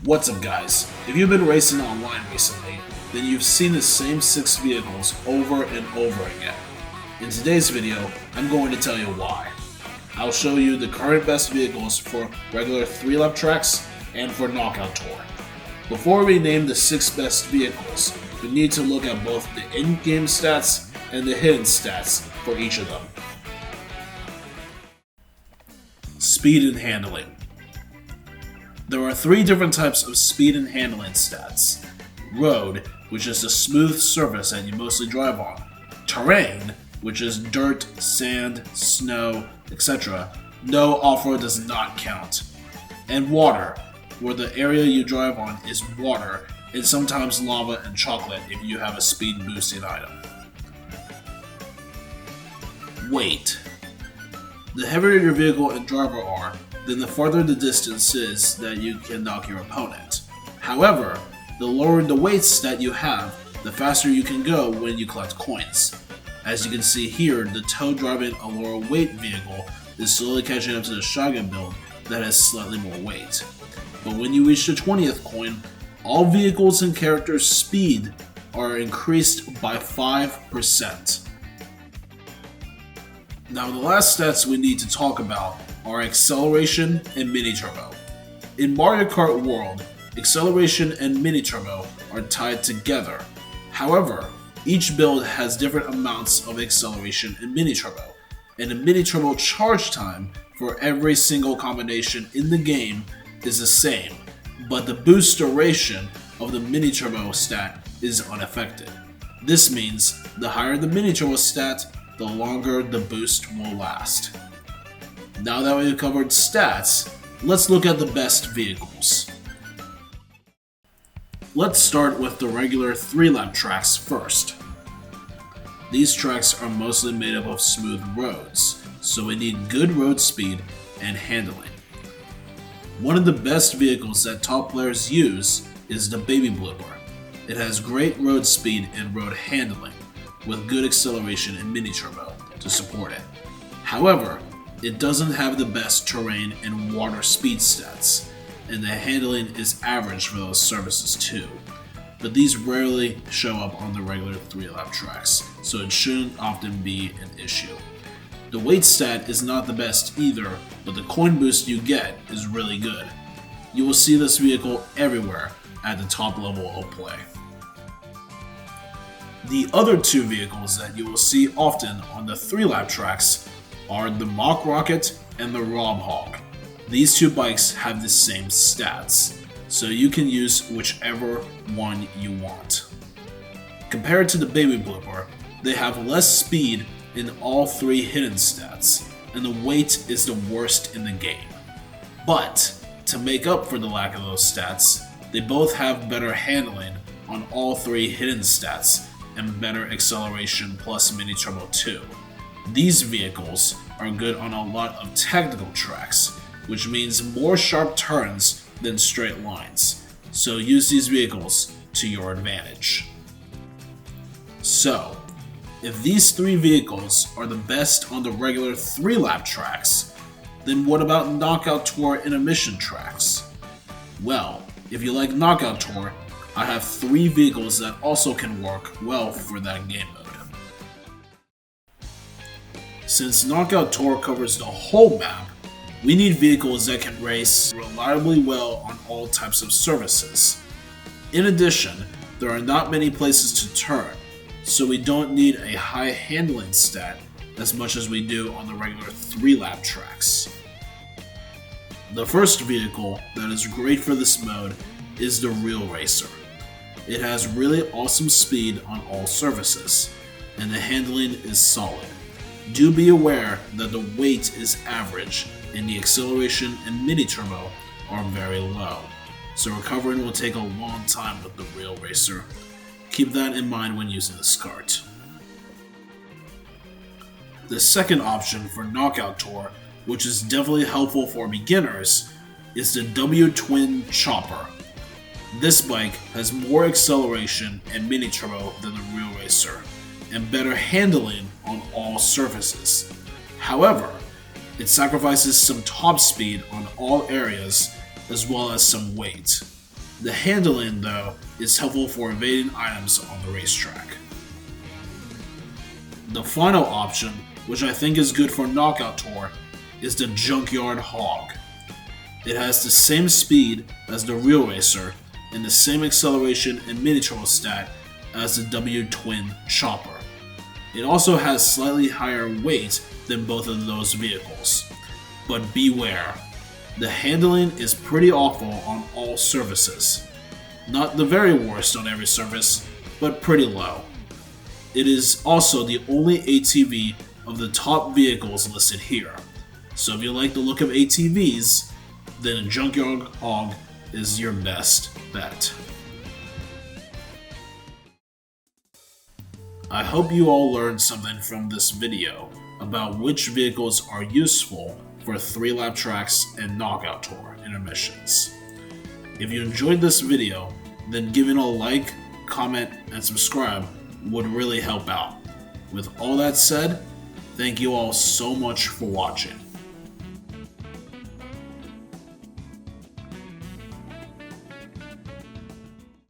What's up guys? If you've been racing online recently, then you've seen the same 6 vehicles over and over again. In today's video, I'm going to tell you why. I'll show you the current best vehicles for regular 3-lap tracks and for Knockout Tour. Before we name the 6 best vehicles, we need to look at both the in-game stats and the hidden stats for each of them. Speed and handling. There are 3 different types of speed and handling stats. Road, which is the smooth surface that you mostly drive on. Terrain, which is dirt, sand, snow, etc. No off-road does not count. And water, where the area you drive on is water and sometimes lava and chocolate if you have a speed boosting item. Weight. The heavier your vehicle and driver are, then the farther the distance is that you can knock your opponent. However, the lower the weights that you have, the faster you can go when you collect coins. As you can see here, the tow driving a lower weight vehicle is slowly catching up to the shotgun build that has slightly more weight. But when you reach the 20th coin, all vehicles and characters' speed are increased by 5%. Now the last stats we need to talk about are acceleration and mini turbo. In Mario Kart World, acceleration and mini turbo are tied together. However, each build has different amounts of acceleration and mini turbo, and the mini turbo charge time for every single combination in the game is the same, but the boost duration of the mini turbo stat is unaffected. This means the higher the mini turbo stat, the longer the boost will last. Now that we've covered stats, let's look at the best vehicles. Let's start with the regular 3-lap tracks first. These tracks are mostly made up of smooth roads, so we need good road speed and handling. One of the best vehicles that top players use is the Baby Blooper. It has great road speed and road handling, with good acceleration and mini turbo to support it. However, it doesn't have the best terrain and water speed stats, and the handling is average for those surfaces too. But these rarely show up on the regular 3-lap tracks, so it shouldn't often be an issue. The weight stat is not the best either, but the coin boost you get is really good. You will see this vehicle everywhere at the top level of play. The other 2 vehicles that you will see often on the 3-lap tracks are the Mach Rocket and the Rob Hog. These 2 bikes have the same stats, so you can use whichever one you want. Compared to the Baby Blooper, they have less speed in all 3 hidden stats, and the weight is the worst in the game. But, to make up for the lack of those stats, they both have better handling on all 3 hidden stats and better acceleration plus mini turbo too. These vehicles are good on a lot of technical tracks, which means more sharp turns than straight lines, so use these vehicles to your advantage. So, if these 3 vehicles are the best on the regular 3-lap tracks, then what about Knockout Tour intermission tracks? Well, if you like Knockout Tour, I have 3 vehicles that also can work well for that game mode. Since Knockout Tour covers the whole map, we need vehicles that can race reliably well on all types of surfaces. In addition, there are not many places to turn, so we don't need a high handling stat as much as we do on the regular 3-lap tracks. The first vehicle that is great for this mode is the Real Racer. It has really awesome speed on all surfaces, and the handling is solid. Do be aware that the weight is average and the acceleration and mini turbo are very low, so recovering will take a long time with the Real Racer. Keep that in mind when using this kart. The second option for Knockout Tour, which is definitely helpful for beginners, is the W-Twin Chopper. This bike has more acceleration and mini turbo than the Real Racer, and better handling on all surfaces. However, It sacrifices some top speed on all areas as well as some weight. The handling, though, is helpful for evading items on the racetrack. The final option, which I think is good for Knockout Tour, is the Junkyard Hog. It has the same speed as the Real Racer and the same acceleration and mini-turbo stat as the W-Twin Chopper. It also has slightly higher weight than both of those vehicles. But beware, the handling is pretty awful on all surfaces. Not the very worst on every surface, but pretty low. It is also the only ATV of the top vehicles listed here. So if you like the look of ATVs, then a Junkyard Hog is your best bet. I hope you all learned something from this video about which vehicles are useful for 3-lap tracks and Knockout Tour intermissions. If you enjoyed this video, then giving a like, comment, and subscribe would really help out. With all that said, thank you all so much for watching.